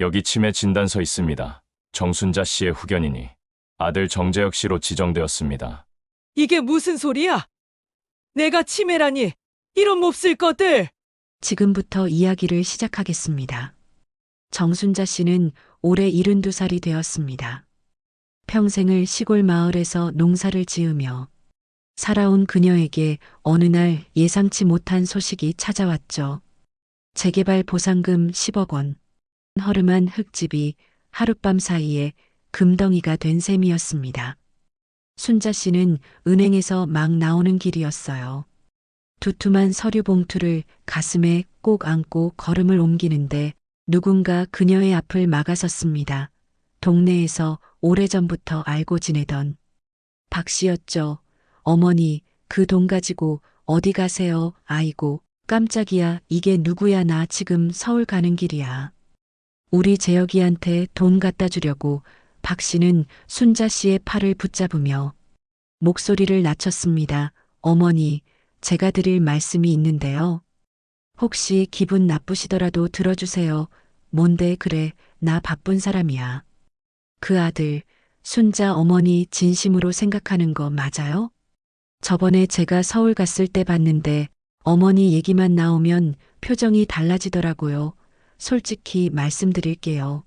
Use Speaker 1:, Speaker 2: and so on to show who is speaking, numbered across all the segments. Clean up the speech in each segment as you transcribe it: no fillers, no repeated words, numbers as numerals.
Speaker 1: 여기 치매 진단서 있습니다. 정순자 씨의 후견이니 아들 정재혁 씨로 지정되었습니다.
Speaker 2: 이게 무슨 소리야? 내가 치매라니 이런 몹쓸 것들!
Speaker 3: 지금부터 이야기를 시작하겠습니다. 정순자 씨는 올해 72살이 되었습니다. 평생을 시골 마을에서 농사를 지으며 살아온 그녀에게 어느 날 예상치 못한 소식이 찾아왔죠. 재개발 보상금 10억 원, 허름한 흙집이 하룻밤 사이에 금덩이가 된 셈이었습니다. 순자 씨는 은행에서 막 나오는 길이었어요. 두툼한 서류 봉투를 가슴에 꼭 안고 걸음을 옮기는데 누군가 그녀의 앞을 막아섰습니다. 동네에서 오래전부터 알고 지내던 박 씨였죠. 어머니, 그 돈 가지고 어디 가세요? 아이고, 깜짝이야. 이게 누구야? 나 지금 서울 가는 길이야. 우리 재혁이한테 돈 갖다 주려고 박 씨는 순자 씨의 팔을 붙잡으며 목소리를 낮췄습니다. 어머니, 제가 드릴 말씀이 있는데요. 혹시 기분 나쁘시더라도 들어주세요. 뭔데 그래, 나 바쁜 사람이야. 그 아들, 순자 어머니 진심으로 생각하는 거 맞아요? 저번에 제가 서울 갔을 때 봤는데 어머니 얘기만 나오면 표정이 달라지더라고요. 솔직히 말씀드릴게요.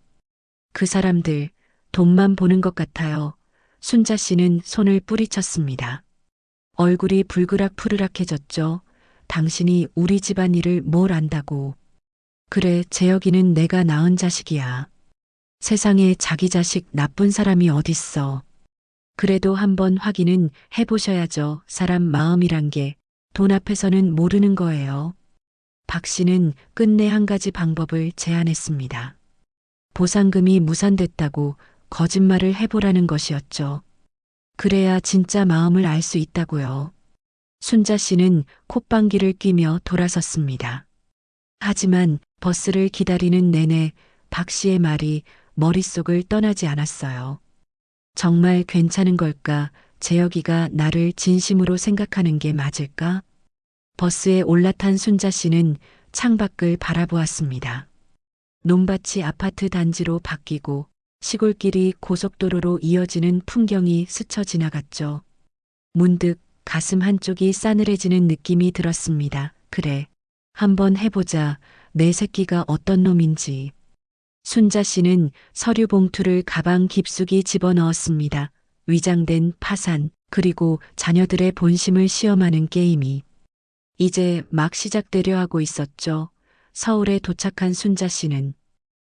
Speaker 3: 그 사람들 돈만 보는 것 같아요. 순자 씨는 손을 뿌리쳤습니다. 얼굴이 불그락푸르락해졌죠. 당신이 우리 집안일을 뭘 안다고. 그래, 재혁이는 내가 낳은 자식이야. 세상에 자기 자식 나쁜 사람이 어딨어. 그래도 한번 확인은 해보셔야죠. 사람 마음이란 게 돈 앞에서는 모르는 거예요. 박 씨는 끝내 한 가지 방법을 제안했습니다. 보상금이 무산됐다고 거짓말을 해보라는 것이었죠. 그래야 진짜 마음을 알 수 있다고요. 순자 씨는 콧방귀를 뀌며 돌아섰습니다. 하지만 버스를 기다리는 내내 박 씨의 말이 머릿속을 떠나지 않았어요. 정말 괜찮은 걸까? 재혁이가 나를 진심으로 생각하는 게 맞을까? 버스에 올라탄 순자 씨는 창밖을 바라보았습니다. 논밭이 아파트 단지로 바뀌고 시골길이 고속도로로 이어지는 풍경이 스쳐 지나갔죠. 문득 가슴 한쪽이 싸늘해지는 느낌이 들었습니다. 그래, 한번 해보자. 내 새끼가 어떤 놈인지. 순자 씨는 서류 봉투를 가방 깊숙이 집어넣었습니다. 위장된 파산, 그리고 자녀들의 본심을 시험하는 게임이 이제 막 시작되려 하고 있었죠. 서울에 도착한 순자 씨는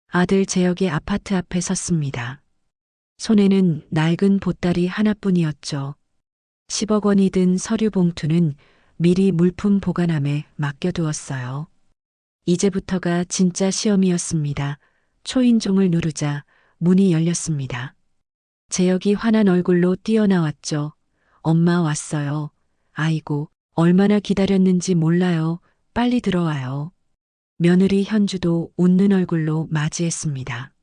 Speaker 3: 아들 재혁의 아파트 앞에 섰습니다. 손에는 낡은 보따리 하나뿐이었죠. 10억 원이 든 서류 봉투는 미리 물품 보관함에 맡겨두었어요. 이제부터가 진짜 시험이었습니다. 초인종을 누르자 문이 열렸습니다. 재혁이 환한 얼굴로 뛰어나왔죠. 엄마 왔어요. 아이고, 얼마나 기다렸는지 몰라요. 빨리 들어와요. 며느리 현주도 웃는 얼굴로 맞이했습니다.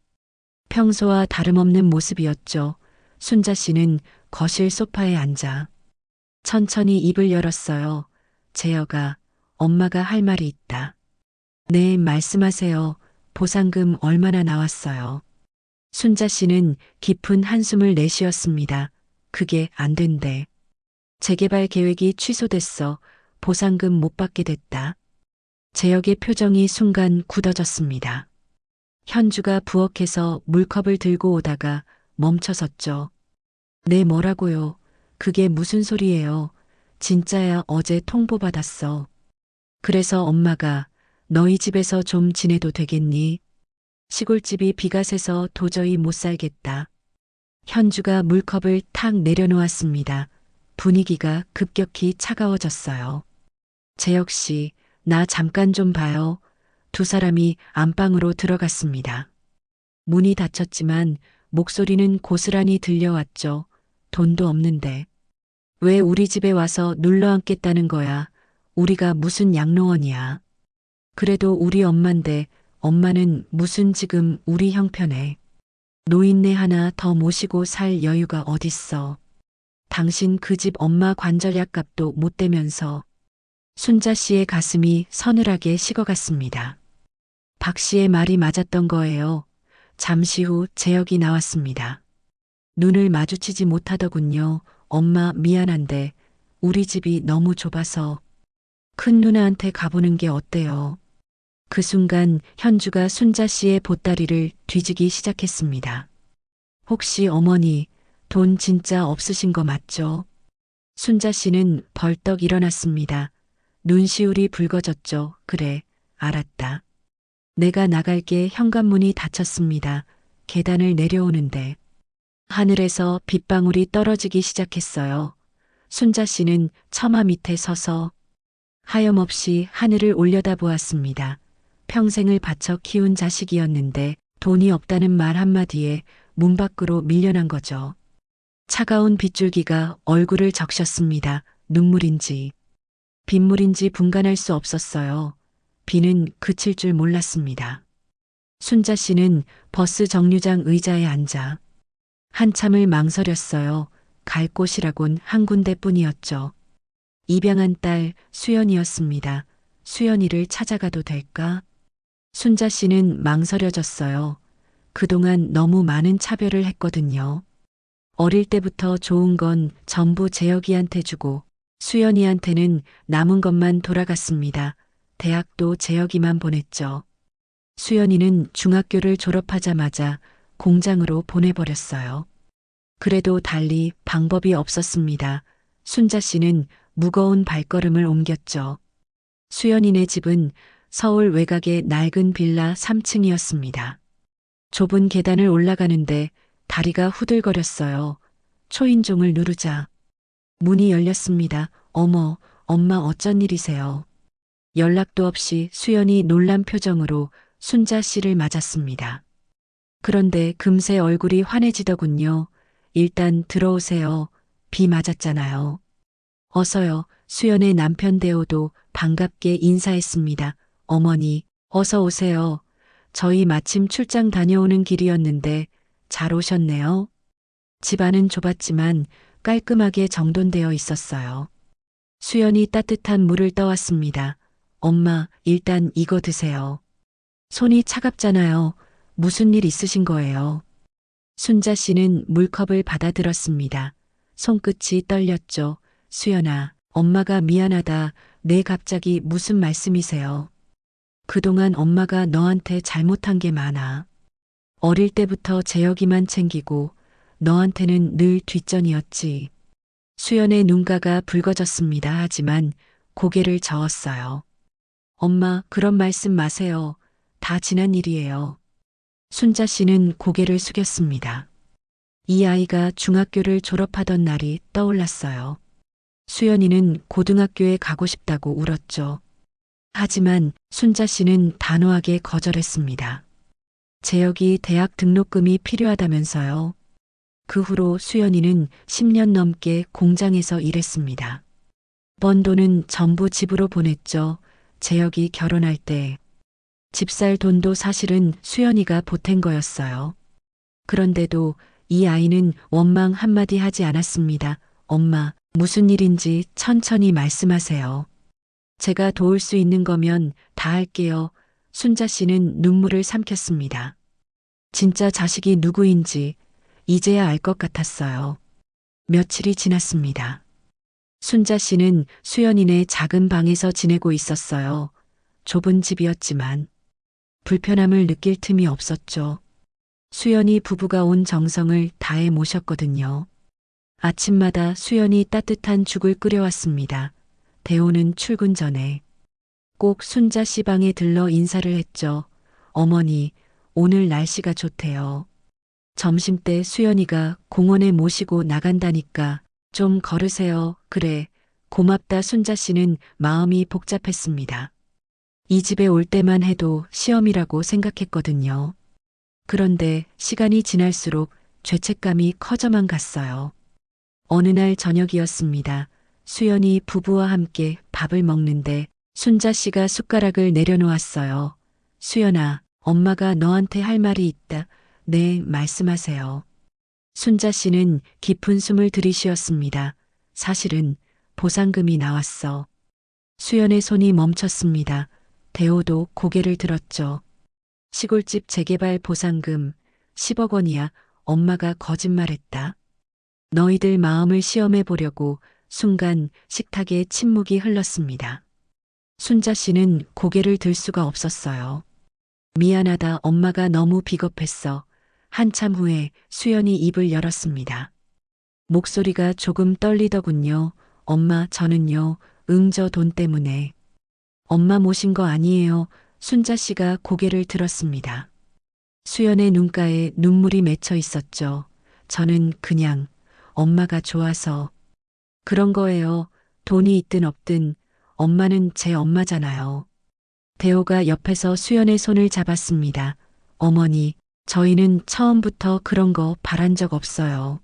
Speaker 3: 평소와 다름없는 모습이었죠. 순자 씨는 거실 소파에 앉아 천천히 입을 열었어요. 재혁아, 엄마가 할 말이 있다. 네, 말씀하세요. 보상금 얼마나 나왔어요? 순자 씨는 깊은 한숨을 내쉬었습니다. 그게 안 된대. 재개발 계획이 취소됐어. 보상금 못 받게 됐다. 재혁의 표정이 순간 굳어졌습니다. 현주가 부엌에서 물컵을 들고 오다가 멈춰섰죠. 네, 뭐라고요? 그게 무슨 소리예요? 진짜야, 어제 통보받았어. 그래서 엄마가 너희 집에서 좀 지내도 되겠니? 시골집이 비가 새서 도저히 못 살겠다. 현주가 물컵을 탁 내려놓았습니다. 분위기가 급격히 차가워졌어요. 재혁 씨, 나 잠깐 좀 봐요. 두 사람이 안방으로 들어갔습니다. 문이 닫혔지만 목소리는 고스란히 들려왔죠. 돈도 없는데. 왜 우리 집에 와서 눌러 앉겠다는 거야? 우리가 무슨 양로원이야. 그래도 우리 엄만데 엄마는 무슨 지금 우리 형편에. 노인네 하나 더 모시고 살 여유가 어딨어. 당신 그 집 엄마 관절약 값도 못 대면서. 순자 씨의 가슴이 서늘하게 식어갔습니다. 박 씨의 말이 맞았던 거예요. 잠시 후 재혁이 나왔습니다. 눈을 마주치지 못하더군요. 엄마 미안한데 우리 집이 너무 좁아서 큰 누나한테 가보는 게 어때요? 그 순간 현주가 순자 씨의 보따리를 뒤지기 시작했습니다. 혹시 어머니 돈 진짜 없으신 거 맞죠? 순자 씨는 벌떡 일어났습니다. 눈시울이 붉어졌죠. 그래, 알았다. 내가 나갈게. 현관문이 닫혔습니다. 계단을 내려오는데 하늘에서 빗방울이 떨어지기 시작했어요. 순자 씨는 처마 밑에 서서 하염없이 하늘을 올려다보았습니다. 평생을 바쳐 키운 자식이었는데 돈이 없다는 말 한마디에 문 밖으로 밀려난 거죠. 차가운 빗줄기가 얼굴을 적셨습니다. 눈물인지 빗물인지 분간할 수 없었어요. 비는 그칠 줄 몰랐습니다. 순자 씨는 버스 정류장 의자에 앉아 한참을 망설였어요. 갈 곳이라곤 한 군데뿐이었죠. 입양한 딸 수연이었습니다. 수연이를 찾아가도 될까? 순자 씨는 망설여졌어요. 그동안 너무 많은 차별을 했거든요. 어릴 때부터 좋은 건 전부 재혁이한테 주고 수연이한테는 남은 것만 돌아갔습니다. 대학도 재혁이만 보냈죠. 수연이는 중학교를 졸업하자마자 공장으로 보내버렸어요. 그래도 달리 방법이 없었습니다. 순자 씨는 무거운 발걸음을 옮겼죠. 수연이네 집은 서울 외곽의 낡은 빌라 3층이었습니다. 좁은 계단을 올라가는데 다리가 후들거렸어요. 초인종을 누르자 문이 열렸습니다. 어머, 엄마 어쩐 일이세요? 연락도 없이 수연이 놀란 표정으로 순자 씨를 맞았습니다. 그런데 금세 얼굴이 환해지더군요. 일단 들어오세요. 비 맞았잖아요. 어서요. 수연의 남편 대호도 반갑게 인사했습니다. 어머니, 어서 오세요. 저희 마침 출장 다녀오는 길이었는데 잘 오셨네요. 집안은 좁았지만 깔끔하게 정돈되어 있었어요. 수연이 따뜻한 물을 떠왔습니다. 엄마, 일단 이거 드세요. 손이 차갑잖아요. 무슨 일 있으신 거예요? 순자 씨는 물컵을 받아들었습니다. 손끝이 떨렸죠. 수연아, 엄마가 미안하다. 네, 갑자기 무슨 말씀이세요? 그동안 엄마가 너한테 잘못한 게 많아. 어릴 때부터 재혁이만 챙기고 너한테는 늘 뒷전이었지. 수연의 눈가가 붉어졌습니다. 하지만 고개를 저었어요. 엄마, 그런 말씀 마세요. 다 지난 일이에요. 순자 씨는 고개를 숙였습니다. 이 아이가 중학교를 졸업하던 날이 떠올랐어요. 수연이는 고등학교에 가고 싶다고 울었죠. 하지만 순자 씨는 단호하게 거절했습니다. 재혁이 대학 등록금이 필요하다면서요. 그 후로 수연이는 10년 넘게 공장에서 일했습니다. 번 돈은 전부 집으로 보냈죠. 재혁이 결혼할 때 집 살 돈도 사실은 수연이가 보탠 거였어요. 그런데도 이 아이는 원망 한마디 하지 않았습니다. 엄마, 무슨 일인지 천천히 말씀하세요. 제가 도울 수 있는 거면 다 할게요. 순자 씨는 눈물을 삼켰습니다. 진짜 자식이 누구인지 이제야 알 것 같았어요. 며칠이 지났습니다. 순자 씨는 수연이네 작은 방에서 지내고 있었어요. 좁은 집이었지만 불편함을 느낄 틈이 없었죠. 수연이 부부가 온 정성을 다해 모셨거든요. 아침마다 수연이 따뜻한 죽을 끓여왔습니다. 대호는 출근 전에 꼭 순자 씨 방에 들러 인사를 했죠. 어머니, 오늘 날씨가 좋대요. 점심때 수연이가 공원에 모시고 나간다니까 좀 걸으세요. 그래, 고맙다. 순자 씨는 마음이 복잡했습니다. 이 집에 올 때만 해도 시험이라고 생각했거든요. 그런데 시간이 지날수록 죄책감이 커져만 갔어요. 어느 날 저녁이었습니다. 수연이 부부와 함께 밥을 먹는데 순자 씨가 숟가락을 내려놓았어요. 수연아, 엄마가 너한테 할 말이 있다. 네, 말씀하세요. 순자 씨는 깊은 숨을 들이쉬었습니다. 사실은 보상금이 나왔어. 수연의 손이 멈췄습니다. 대호도 고개를 들었죠. 시골집 재개발 보상금, 10억 원이야. 엄마가 거짓말했다. 너희들 마음을 시험해 보려고 순간 식탁에 침묵이 흘렀습니다. 순자 씨는 고개를 들 수가 없었어요. 미안하다. 엄마가 너무 비겁했어. 한참 후에 수연이 입을 열었습니다. 목소리가 조금 떨리더군요. 엄마, 저는요, 저 돈 때문에. 엄마 모신 거 아니에요. 순자 씨가 고개를 들었습니다. 수연의 눈가에 눈물이 맺혀 있었죠. 저는 그냥 엄마가 좋아서 그런 거예요. 돈이 있든 없든 엄마는 제 엄마잖아요. 대호가 옆에서 수연의 손을 잡았습니다. 어머니, 저희는 처음부터 그런 거 바란 적 없어요.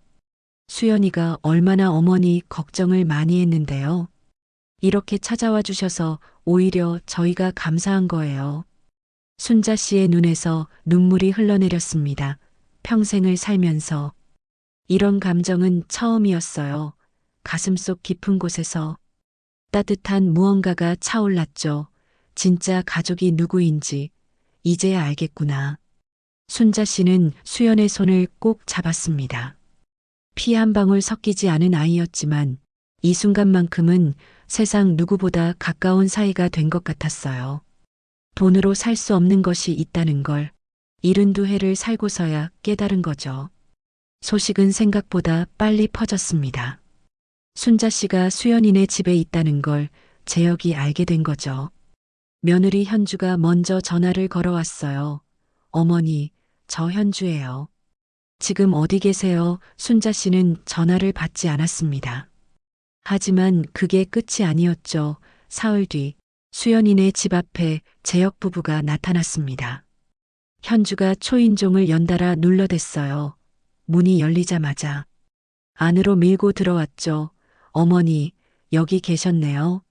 Speaker 3: 수연이가 얼마나 어머니 걱정을 많이 했는데요. 이렇게 찾아와 주셔서 오히려 저희가 감사한 거예요. 순자 씨의 눈에서 눈물이 흘러내렸습니다. 평생을 살면서 이런 감정은 처음이었어요. 가슴속 깊은 곳에서 따뜻한 무언가가 차올랐죠. 진짜 가족이 누구인지 이제야 알겠구나. 순자 씨는 수연의 손을 꼭 잡았습니다. 피 한 방울 섞이지 않은 아이였지만 이 순간만큼은 세상 누구보다 가까운 사이가 된 것 같았어요. 돈으로 살 수 없는 것이 있다는 걸 72회를 살고서야 깨달은 거죠. 소식은 생각보다 빨리 퍼졌습니다. 순자 씨가 수연이네 집에 있다는 걸 재혁이 알게 된 거죠. 며느리 현주가 먼저 전화를 걸어왔어요. 어머니, 저 현주예요. 지금 어디 계세요? 순자 씨는 전화를 받지 않았습니다. 하지만 그게 끝이 아니었죠. 사흘 뒤 수연이네 집 앞에 재혁 부부가 나타났습니다. 현주가 초인종을 연달아 눌러댔어요. 문이 열리자마자 안으로 밀고 들어왔죠. 어머니, 여기 계셨네요.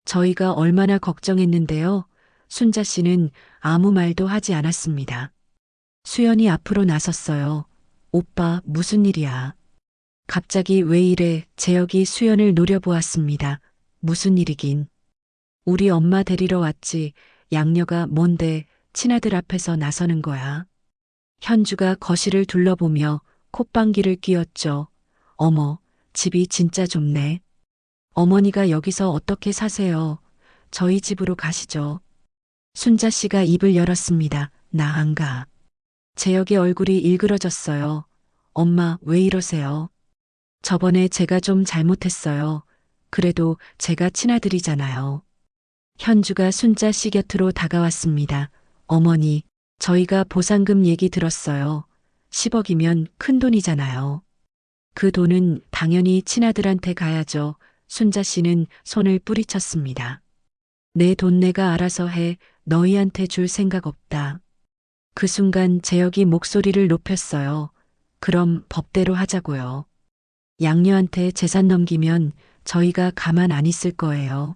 Speaker 3: 저희가 얼마나 걱정했는데요. 순자 씨는 아무 말도 하지 않았습니다. 수연이 앞으로 나섰어요. 오빠, 무슨 일이야? 갑자기 왜 이래? 재혁이 수연을 노려보았습니다. 무슨 일이긴. 우리 엄마 데리러 왔지. 양녀가 뭔데 친아들 앞에서 나서는 거야. 현주가 거실을 둘러보며 콧방귀를 뀌었죠. 어머, 집이 진짜 좁네. 어머니가 여기서 어떻게 사세요? 저희 집으로 가시죠. 순자 씨가 입을 열었습니다. 나 안 가. 재혁의 얼굴이 일그러졌어요. 엄마, 왜 이러세요? 저번에 제가 좀 잘못했어요. 그래도 제가 친아들이잖아요. 현주가 순자 씨 곁으로 다가왔습니다. 어머니, 저희가 보상금 얘기 들었어요. 10억이면 큰 돈이잖아요. 그 돈은 당연히 친아들한테 가야죠. 순자 씨는 손을 뿌리쳤습니다. 내 돈 내가 알아서 해. 너희한테 줄 생각 없다. 그 순간 재혁이 목소리를 높였어요. 그럼 법대로 하자고요. 양녀한테 재산 넘기면 저희가 가만 안 있을 거예요.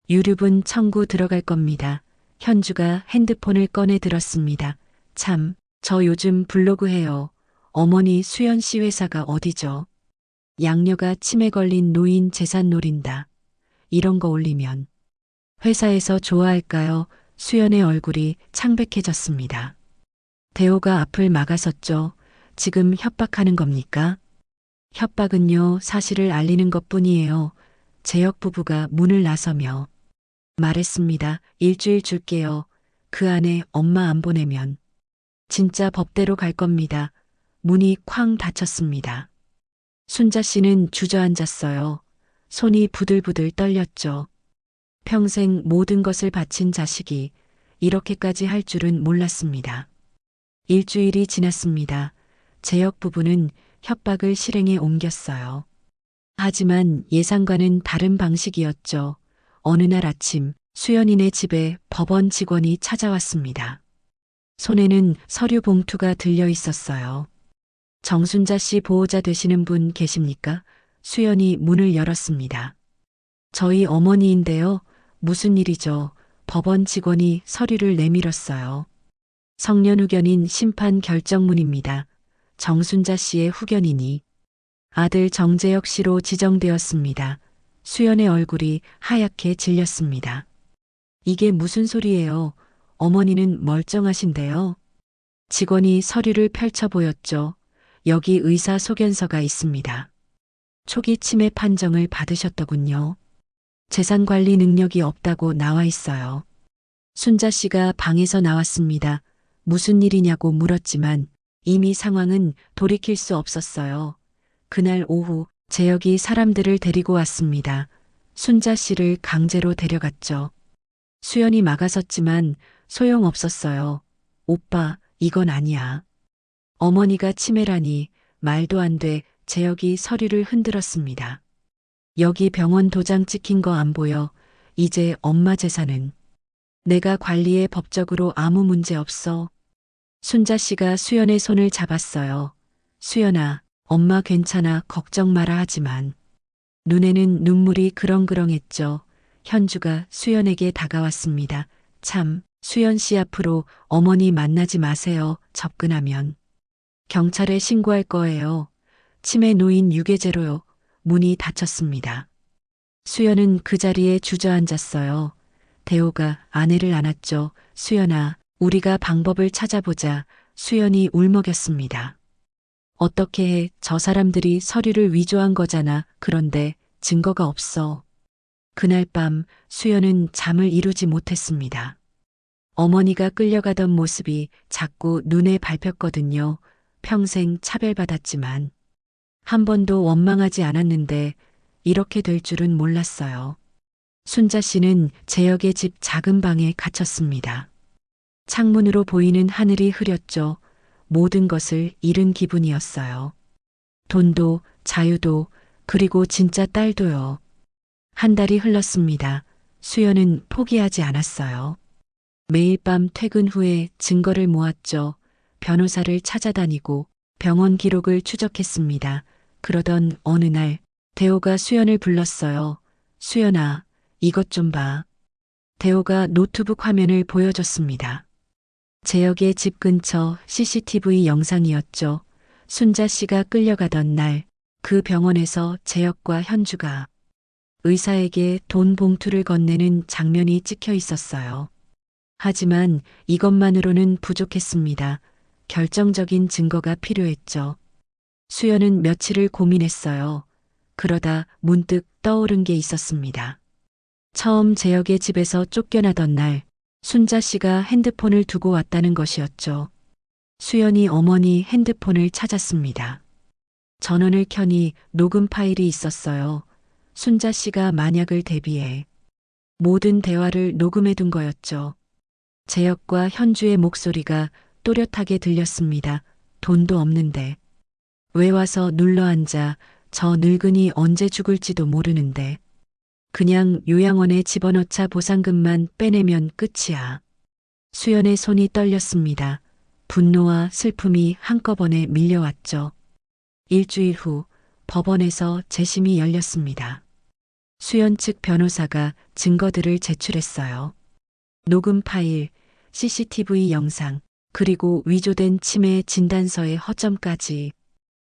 Speaker 3: 유류분 청구 들어갈 겁니다. 현주가 핸드폰을 꺼내 들었습니다. 참, 저 요즘 블로그 해요. 어머니 수연 씨 회사가 어디죠? 양녀가 치매 걸린 노인 재산 노린다. 이런 거 올리면 회사에서 좋아할까요? 수연의 얼굴이 창백해졌습니다. 대호가 앞을 막아섰죠. 지금 협박하는 겁니까? 협박은요, 사실을 알리는 것뿐이에요. 재혁 부부가 문을 나서며 말했습니다. 일주일 줄게요. 그 안에 엄마 안 보내면 진짜 법대로 갈 겁니다. 문이 쾅 닫혔습니다. 순자 씨는 주저앉았어요. 손이 부들부들 떨렸죠. 평생 모든 것을 바친 자식이 이렇게까지 할 줄은 몰랐습니다. 일주일이 지났습니다. 재혁 부부는 협박을 실행에 옮겼어요. 하지만 예상과는 다른 방식이었죠. 어느 날 아침 수연이네 집에 법원 직원이 찾아왔습니다. 손에는 서류 봉투가 들려 있었어요. 정순자 씨 보호자 되시는 분 계십니까? 수연이 문을 열었습니다. 저희 어머니인데요. 무슨 일이죠? 법원 직원이 서류를 내밀었어요. 성년 후견인 심판 결정문입니다. 정순자 씨의 후견인이 아들 정재혁 씨로 지정되었습니다. 수연의 얼굴이 하얗게 질렸습니다. 이게 무슨 소리예요? 어머니는 멀쩡하신데요. 직원이 서류를 펼쳐 보였죠. 여기 의사 소견서가 있습니다. 초기 치매 판정을 받으셨더군요. 재산 관리 능력이 없다고 나와 있어요. 순자 씨가 방에서 나왔습니다. 무슨 일이냐고 물었지만 이미 상황은 돌이킬 수 없었어요. 그날 오후 재혁이 사람들을 데리고 왔습니다. 순자 씨를 강제로 데려갔죠. 수연이 막아섰지만 소용없었어요. 오빠, 이건 아니야. 어머니가 치매라니 말도 안 돼. 재혁이 서류를 흔들었습니다. 여기 병원 도장 찍힌 거 안 보여. 이제 엄마 재산은 내가 관리해. 법적으로 아무 문제 없어. 순자 씨가 수연의 손을 잡았어요. 수연아, 엄마 괜찮아. 걱정 마라. 하지만 눈에는 눈물이 그렁그렁했죠. 현주가 수연에게 다가왔습니다. 참, 수연 씨 앞으로 어머니 만나지 마세요. 접근하면 경찰에 신고할 거예요. 치매 노인 유괴죄로요. 문이 닫혔습니다. 수연은 그 자리에 주저앉았어요. 대호가 아내를 안았죠. 수연아, 우리가 방법을 찾아보자. 수연이 울먹였습니다. 어떻게 해? 저 사람들이 서류를 위조한 거잖아. 그런데 증거가 없어. 그날 밤 수연은 잠을 이루지 못했습니다. 어머니가 끌려가던 모습이 자꾸 눈에 밟혔거든요. 평생 차별받았지만 한 번도 원망하지 않았는데 이렇게 될 줄은 몰랐어요. 순자 씨는 재혁의 집 작은 방에 갇혔습니다. 창문으로 보이는 하늘이 흐렸죠. 모든 것을 잃은 기분이었어요. 돈도, 자유도, 그리고 진짜 딸도요. 한 달이 흘렀습니다. 수연은 포기하지 않았어요. 매일 밤 퇴근 후에 증거를 모았죠. 변호사를 찾아다니고 병원 기록을 추적했습니다. 그러던 어느 날 대호가 수연을 불렀어요. 수연아, 이것 좀 봐. 대호가 노트북 화면을 보여줬습니다. 재혁의 집 근처 CCTV 영상이었죠. 순자 씨가 끌려가던 날 그 병원에서 재혁과 현주가 의사에게 돈 봉투를 건네는 장면이 찍혀 있었어요. 하지만 이것만으로는 부족했습니다. 결정적인 증거가 필요했죠. 수연은 며칠을 고민했어요. 그러다 문득 떠오른 게 있었습니다. 처음 재혁의 집에서 쫓겨나던 날 순자 씨가 핸드폰을 두고 왔다는 것이었죠. 수연이 어머니 핸드폰을 찾았습니다. 전원을 켜니 녹음 파일이 있었어요. 순자 씨가 만약을 대비해 모든 대화를 녹음해 둔 거였죠. 재혁과 현주의 목소리가 또렷하게 들렸습니다. 돈도 없는데 왜 와서 눌러앉아. 저 늙은이 언제 죽을지도 모르는데 그냥 요양원에 집어넣자. 보상금만 빼내면 끝이야. 수연의 손이 떨렸습니다. 분노와 슬픔이 한꺼번에 밀려왔죠. 일주일 후 법원에서 재심이 열렸습니다. 수연 측 변호사가 증거들을 제출했어요. 녹음 파일, CCTV 영상, 그리고 위조된 치매 진단서의 허점까지.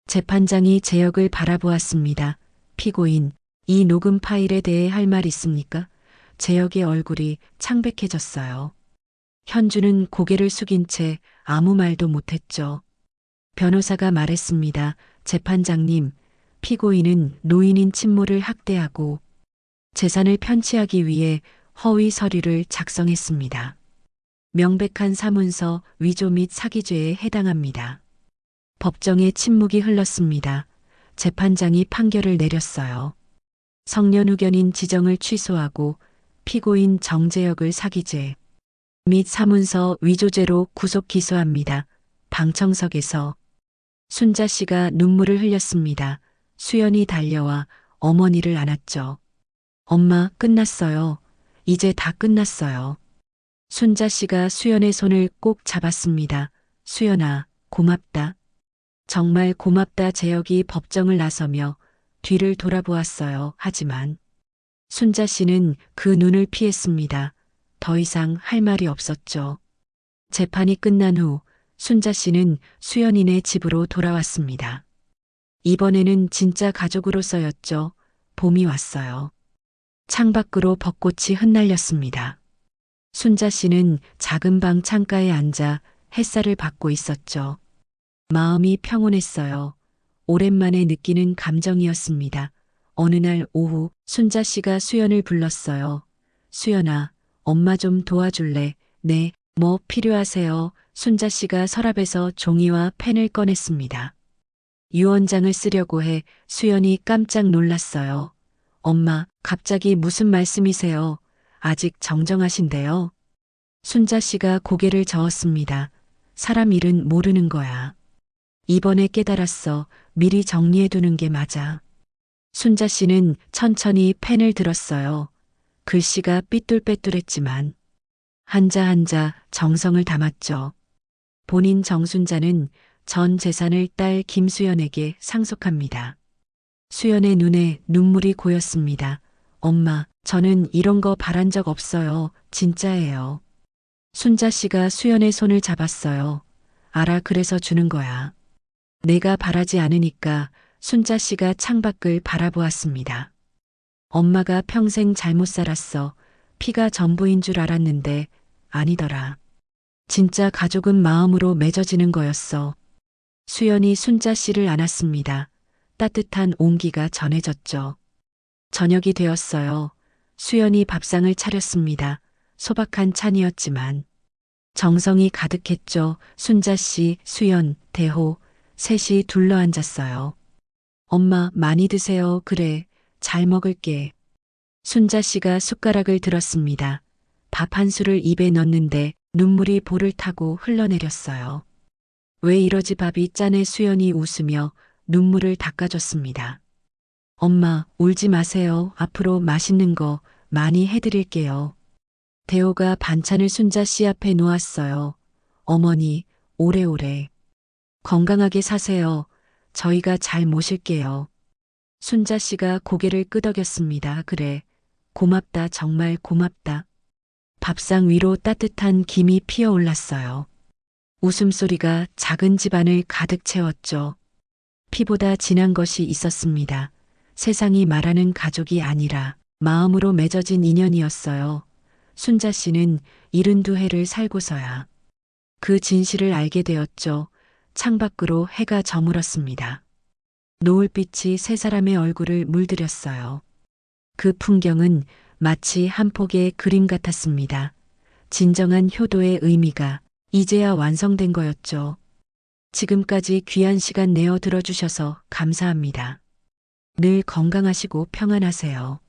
Speaker 3: 재판장이 재혁을 바라보았습니다. 피고인, 이 녹음 파일에 대해 할 말 있습니까? 재혁의 얼굴이 창백해졌어요. 현주는 고개를 숙인 채 아무 말도 못했죠. 변호사가 말했습니다. 재판장님, 피고인은 노인인 친모를 학대하고 재산을 편취하기 위해 허위 서류를 작성했습니다. 명백한 사문서 위조 및 사기죄에 해당합니다. 법정에 침묵이 흘렀습니다. 재판장이 판결을 내렸어요. 성년후견인 지정을 취소하고 피고인 정재혁을 사기죄 및 사문서 위조죄로 구속 기소합니다. 방청석에서 순자 씨가 눈물을 흘렸습니다. 수연이 달려와 어머니를 안았죠. 엄마, 끝났어요. 이제 다 끝났어요. 순자 씨가 수연의 손을 꼭 잡았습니다. 수연아, 고맙다. 정말 고맙다. 재혁이 법정을 나서며 뒤를 돌아보았어요. 하지만 순자 씨는 그 눈을 피했습니다. 더 이상 할 말이 없었죠. 재판이 끝난 후 순자 씨는 수연이네 집으로 돌아왔습니다. 이번에는 진짜 가족으로서였죠. 봄이 왔어요. 창밖으로 벚꽃이 흩날렸습니다. 순자 씨는 작은 방 창가에 앉아 햇살을 받고 있었죠. 마음이 평온했어요. 오랜만에 느끼는 감정이었습니다. 어느 날 오후 순자 씨가 수연을 불렀어요. 수연아, 엄마 좀 도와줄래? 네, 뭐 필요하세요? 순자 씨가 서랍에서 종이와 펜을 꺼냈습니다. 유언장을 쓰려고 해 수연이 깜짝 놀랐어요. 엄마, 갑자기 무슨 말씀이세요? 아직 정정하신데요? 순자 씨가 고개를 저었습니다. 사람 일은 모르는 거야. 이번에 깨달았어. 미리 정리해두는 게 맞아. 순자 씨는 천천히 펜을 들었어요. 글씨가 삐뚤빼뚤했지만 한자 한자 정성을 담았죠. 본인 정순자는 전 재산을 딸 김수연에게 상속합니다. 수연의 눈에 눈물이 고였습니다. 엄마, 저는 이런 거 바란 적 없어요. 진짜예요. 순자 씨가 수연의 손을 잡았어요. 알아, 그래서 주는 거야. 내가 바라지 않으니까. 순자 씨가 창밖을 바라보았습니다. 엄마가 평생 잘못 살았어. 피가 전부인 줄 알았는데 아니더라. 진짜 가족은 마음으로 맺어지는 거였어. 수연이 순자 씨를 안았습니다. 따뜻한 온기가 전해졌죠. 저녁이 되었어요. 수연이 밥상을 차렸습니다. 소박한 찬이었지만 정성이 가득했죠. 순자 씨, 수연, 대호, 셋이 둘러앉았어요. 엄마, 많이 드세요. 그래, 잘 먹을게. 순자 씨가 숟가락을 들었습니다. 밥 한 술을 입에 넣는데 눈물이 볼을 타고 흘러내렸어요. 왜 이러지? 밥이 짠해. 수연이 웃으며 눈물을 닦아줬습니다. 엄마, 울지 마세요. 앞으로 맛있는 거 많이 해드릴게요. 대호가 반찬을 순자 씨 앞에 놓았어요. 어머니, 오래오래 건강하게 사세요. 저희가 잘 모실게요. 순자 씨가 고개를 끄덕였습니다. 그래, 고맙다. 정말 고맙다. 밥상 위로 따뜻한 김이 피어올랐어요. 웃음소리가 작은 집안을 가득 채웠죠. 피보다 진한 것이 있었습니다. 세상이 말하는 가족이 아니라 마음으로 맺어진 인연이었어요. 순자 씨는 72해를 살고서야 그 진실을 알게 되었죠. 창밖으로 해가 저물었습니다. 노을빛이 세 사람의 얼굴을 물들였어요. 그 풍경은 마치 한 폭의 그림 같았습니다. 진정한 효도의 의미가 이제야 완성된 거였죠. 지금까지 귀한 시간 내어 들어주셔서 감사합니다. 늘 건강하시고 평안하세요.